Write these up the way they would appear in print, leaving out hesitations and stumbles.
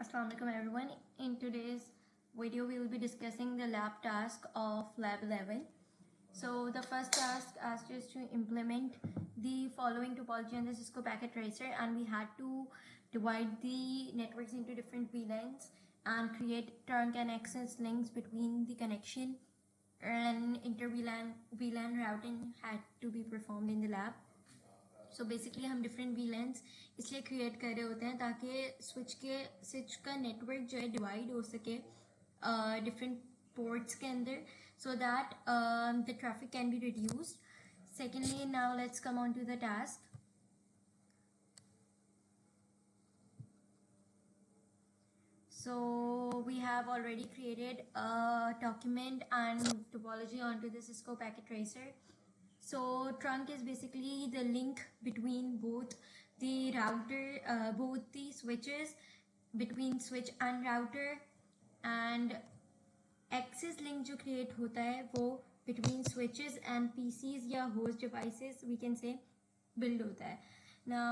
Assalamu alaikum everyone. In today's video we will be discussing the lab task of lab 11. So the first task asked us to implement the following topology on the Cisco packet tracer, and we had to divide the networks into different VLANs and create trunk and access links between the connection, and inter-VLAN routing had to be performed in the lab. So basically हम different वीलैंस इसलिए create कर रहे होते हैं ताकि switch का network जो है डिवाइड हो सके डिफरेंट पोर्ट्स के अंदर, so that the traffic can be reduced. Secondly, now let's come on to the task. So we have already created a document and topology onto the Cisco packet tracer. So trunk is basically the link between both the router, both the switches, between switch and router, and access link जो create होता है वो between switches and PCs या host devices we can say build होता है. Now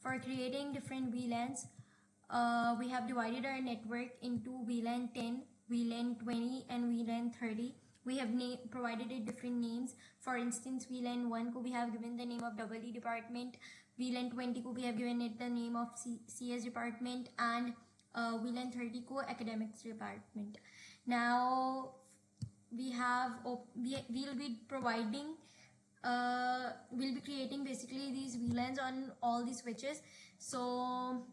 for creating different VLANs, we have divided our network into VLAN 10, VLAN 20 and VLAN 30. We have provided it different names. For instance, VLAN 1 को we have given the name of EE department, VLAN 20 को we have given it the name of CS department, and VLAN 30 को academics department. Now we'll be providing we'll be creating basically these VLANs on all the switches. So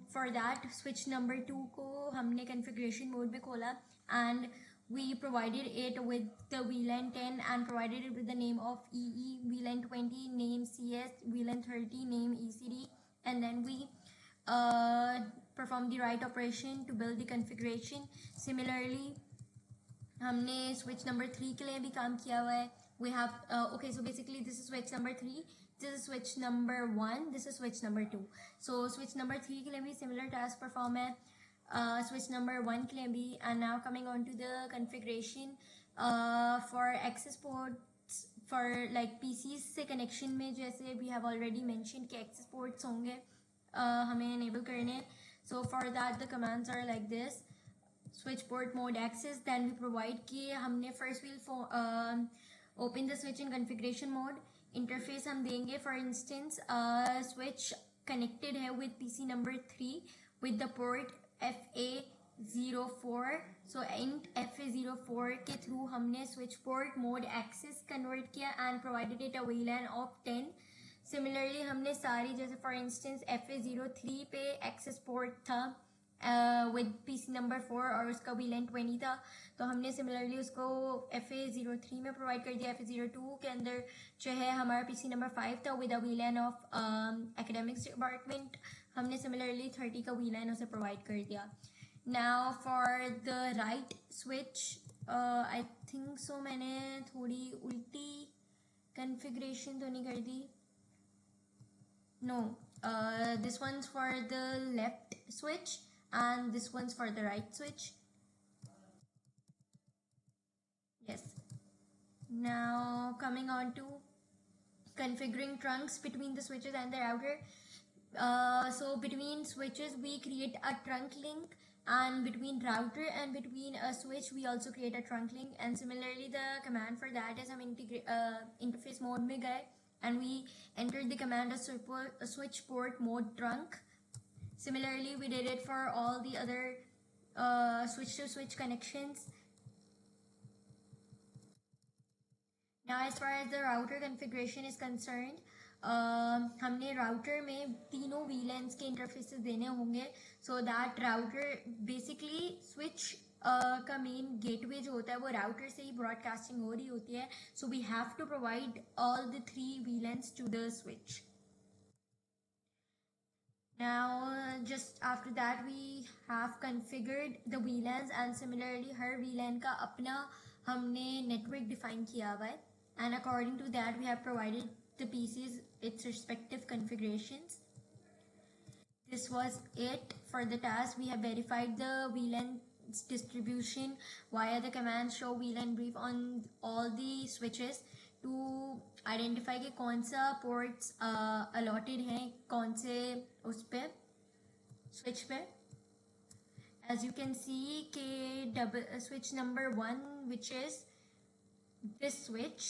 for that, switch number 2 को हमने configuration mode में खोला, and we provided it with the VLAN 10 and provided it with the name of EE, VLAN 20 name CS, VLAN 30 name ECD, and then we perform the write operation to build the configuration. Similarly, हमने switch number 3 के लिए भी काम किया हुआ है. We have okay, so basically this is switch number 3, this is switch number 1, this is switch number 2. So switch number 3 के लिए भी similar task perform है, switch number 1 के लिए भी. And now coming on to the configuration for access ports for like PCs से connection में, जैसे we have already mentioned कि access ports होंगे हमें enable करने. So for that the commands are like this: switch port mode access. Then we provide कि हमने first we'll open the switch in configuration mode. Interface हम देंगे, for instance switch connected है with PC number 3 with the port FA04. So int FA04 के through हमने switch port mode access convert किया and provided it a VLAN of 10. Similarly हमने सारी, जैसे for instance FA03 पे access port था with PC number 4 और उसका VLAN 20 था, तो हमने similarly उसको FA03 में provide कर दिया. FA02 के अंदर जो है हमारा PC number 5 था with a VLAN of academics department, हमने similarly 30 का VLAN उसे provide कर दिया. Now for the right switch, I think so मैंने थोड़ी उल्टी configuration तो नहीं कर दी. No, this one's for the left switch and this one's for the right switch. Yes. Now coming on to configuring trunks between the switches and the router. So between switches we create a trunk link, and between router and between a switch we also create a trunk link. And similarly the command for that is हम interface mode में गए and we entered the command a switch port mode trunk. Similarly we did it for all the other switch to switch connections. Now as far as the router configuration is concerned, हमने router में तीनों VLANs के interfaces देने होंगे, so that router basically switch का main gateway जो होता है वो router से ही broadcasting हो रही होती है, so we have to provide all the 3 VLANs to the switch. Now just after that we have configured the VLANs, and similarly her VLAN का अपना हमने network define किया हुआ है, and according to that we have provided the PCs its respective configurations. This was it for the task. We have verified the VLAN distribution via the command show VLAN brief on all the switches to identify कि कौन सा ports allotted हैं कौन से उस पे switch पे. as you can see के double switch number 1 which is this switch,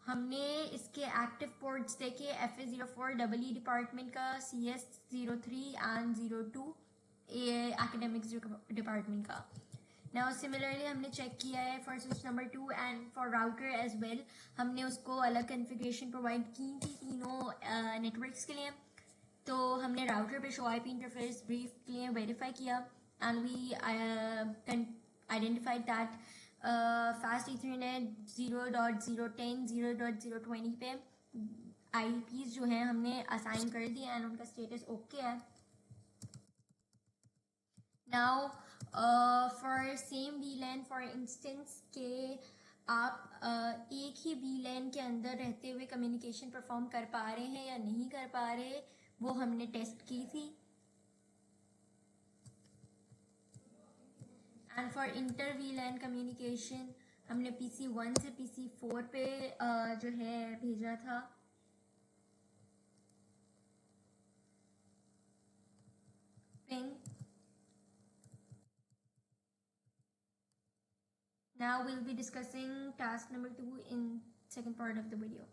हमने इसके एक्टिव पोर्ट्स देखे FA04 EE डिपार्टमेंट का, CS03 एंड 02 एकेडमिक्स डिपार्टमेंट का. नाउ सिमिलरली हमने चेक किया है for switch number 2 and for router as well. हमने उसको अलग कन्फिग्रेशन प्रोवाइड की थी तीनों नेटवर्क्स के लिए. तो हमने राउटर पे शो आईपी इंटरफेस ब्रीफ के लिए वेरीफाई किया and we identified that fast Ethernet 0.010 0.020 पे आईपीज जो हैं हमने असाइन कर दिए एंड उनका स्टेटस ओके है. Now for same वीलैन for instance के आप एक ही वीलैन के अंदर रहते हुए कम्युनिकेशन परफॉर्म कर पा रहे हैं या नहीं कर पा रहे, वो हमने टेस्ट की थी. एंड फॉर इंटर वीलैन कम्युनिकेशन हमने PC1 से PC4 पे जो है भेजा था. Ping. Now we'll be discussing task number 2 in second part of the video.